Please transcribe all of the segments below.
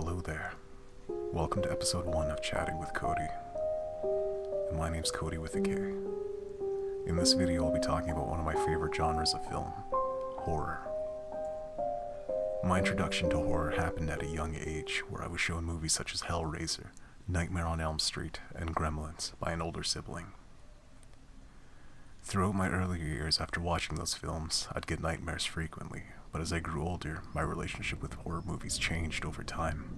Hello there. Welcome to episode 1 of Chatting with Kody. And my name's Kody with a K. In this video I'll be talking about one of my favorite genres of film, horror. My introduction to horror happened at a young age, where I was shown movies such as Hellraiser, Nightmare on Elm Street, and Gremlins by an older sibling. Throughout my earlier years after watching those films, I'd get nightmares frequently, but as I grew older, my relationship with horror movies changed over time.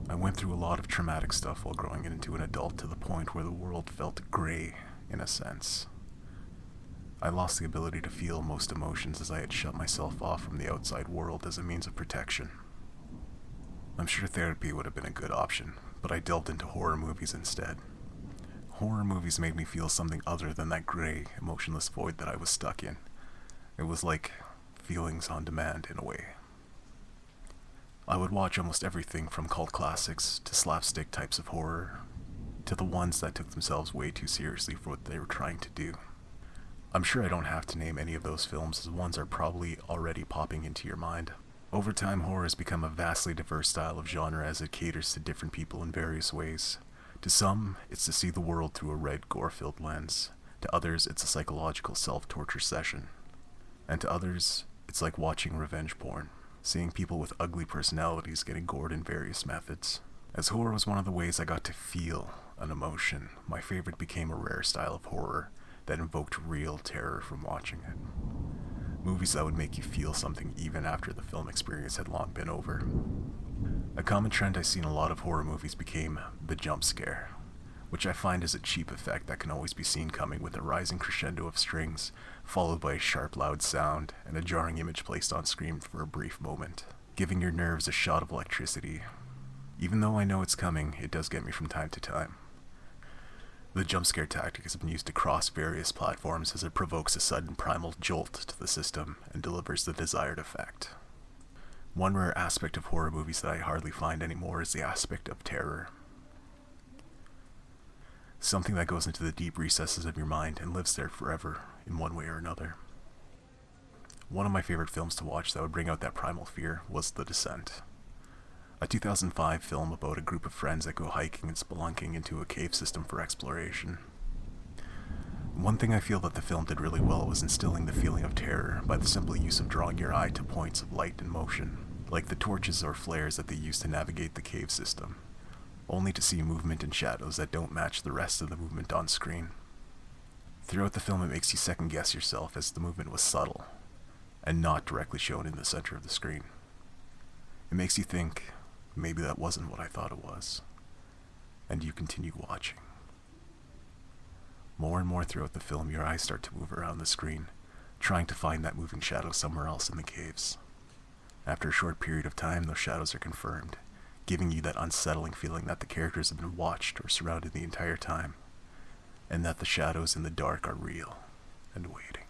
I went through a lot of traumatic stuff while growing into an adult, to the point where the world felt gray, in a sense. I lost the ability to feel most emotions, as I had shut myself off from the outside world as a means of protection. I'm sure therapy would have been a good option, but I delved into horror movies instead. Horror movies made me feel something other than that gray, emotionless void that I was stuck in. It was like feelings on demand, in a way. I would watch almost everything from cult classics to slapstick types of horror, to the ones that took themselves way too seriously for what they were trying to do. I'm sure I don't have to name any of those films, as ones are probably already popping into your mind. Over time, horror has become a vastly diverse style of genre, as it caters to different people in various ways. To some, it's to see the world through a red, gore-filled lens. To others, it's a psychological self-torture session. And to others, it's like watching revenge porn, seeing people with ugly personalities getting gored in various methods. As horror was one of the ways I got to feel an emotion, my favorite became a rare style of horror that invoked real terror from watching it. Movies that would make you feel something even after the film experience had long been over. A common trend I see in a lot of horror movies became the jump scare, which I find is a cheap effect that can always be seen coming with a rising crescendo of strings, followed by a sharp loud sound and a jarring image placed on screen for a brief moment, giving your nerves a shot of electricity. Even though I know it's coming, it does get me from time to time. The jump scare tactic has been used across various platforms, as it provokes a sudden primal jolt to the system and delivers the desired effect. One rare aspect of horror movies that I hardly find anymore is the aspect of terror. Something that goes into the deep recesses of your mind and lives there forever, in one way or another. One of my favorite films to watch that would bring out that primal fear was The Descent, a 2005 film about a group of friends that go hiking and spelunking into a cave system for exploration. One thing I feel that the film did really well was instilling the feeling of terror by the simple use of drawing your eye to points of light and motion, like the torches or flares that they use to navigate the cave system, only to see movement and shadows that don't match the rest of the movement on screen. Throughout the film, it makes you second guess yourself, as the movement was subtle and not directly shown in the center of the screen. It makes you think, maybe that wasn't what I thought it was, and you continue watching. More and more throughout the film, your eyes start to move around the screen, trying to find that moving shadow somewhere else in the caves. After a short period of time, those shadows are confirmed, giving you that unsettling feeling that the characters have been watched or surrounded the entire time, and that the shadows in the dark are real and waiting.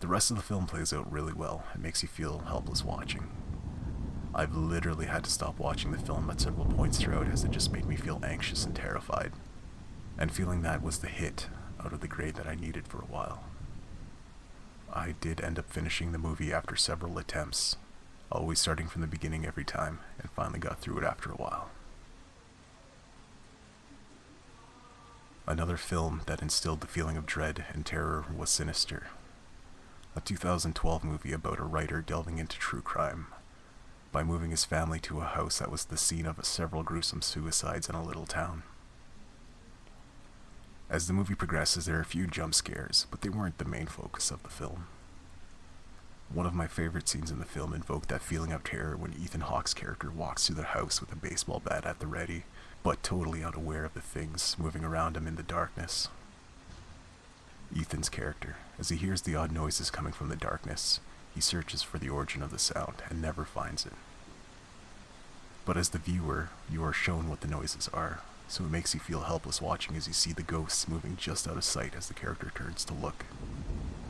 The rest of the film plays out really well and makes you feel helpless watching. I've literally had to stop watching the film at several points throughout, as it just made me feel anxious and terrified, and feeling that was the hit out of the grade that I needed for a while. I did end up finishing the movie after several attempts, always starting from the beginning every time, and finally got through it after a while. Another film that instilled the feeling of dread and terror was Sinister, a 2012 movie about a writer delving into true crime by moving his family to a house that was the scene of several gruesome suicides in a little town. As the movie progresses, there are a few jump scares, but they weren't the main focus of the film. One of my favorite scenes in the film invoked that feeling of terror when Ethan Hawke's character walks through the house with a baseball bat at the ready, but totally unaware of the things moving around him in the darkness. Ethan's character, as he hears the odd noises coming from the darkness, he searches for the origin of the sound and never finds it. But as the viewer, you are shown what the noises are, so it makes you feel helpless watching as you see the ghosts moving just out of sight as the character turns to look.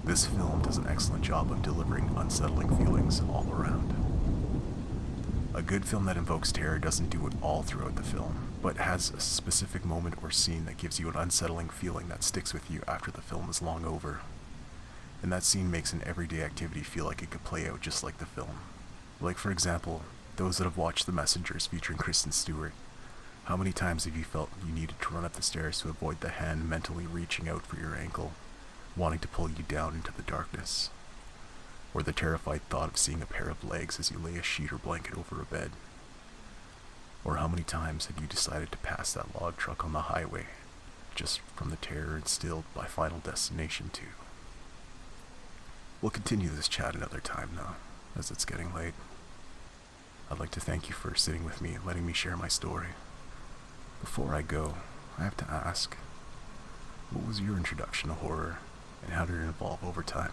This film does an excellent job of delivering unsettling feelings all around. A good film that invokes terror doesn't do it all throughout the film, but has a specific moment or scene that gives you an unsettling feeling that sticks with you after the film is long over. And that scene makes an everyday activity feel like it could play out just like the film. Like, for example, those that have watched The Messengers featuring Kristen Stewart, how many times have you felt you needed to run up the stairs to avoid the hand mentally reaching out for your ankle, wanting to pull you down into the darkness? Or the terrified thought of seeing a pair of legs as you lay a sheet or blanket over a bed? Or how many times have you decided to pass that log truck on the highway, just from the terror instilled by Final Destination 2? We'll continue this chat another time now, as it's getting late. I'd like to thank you for sitting with me and letting me share my story. Before I go, I have to ask, what was your introduction to horror, and how did it evolve over time?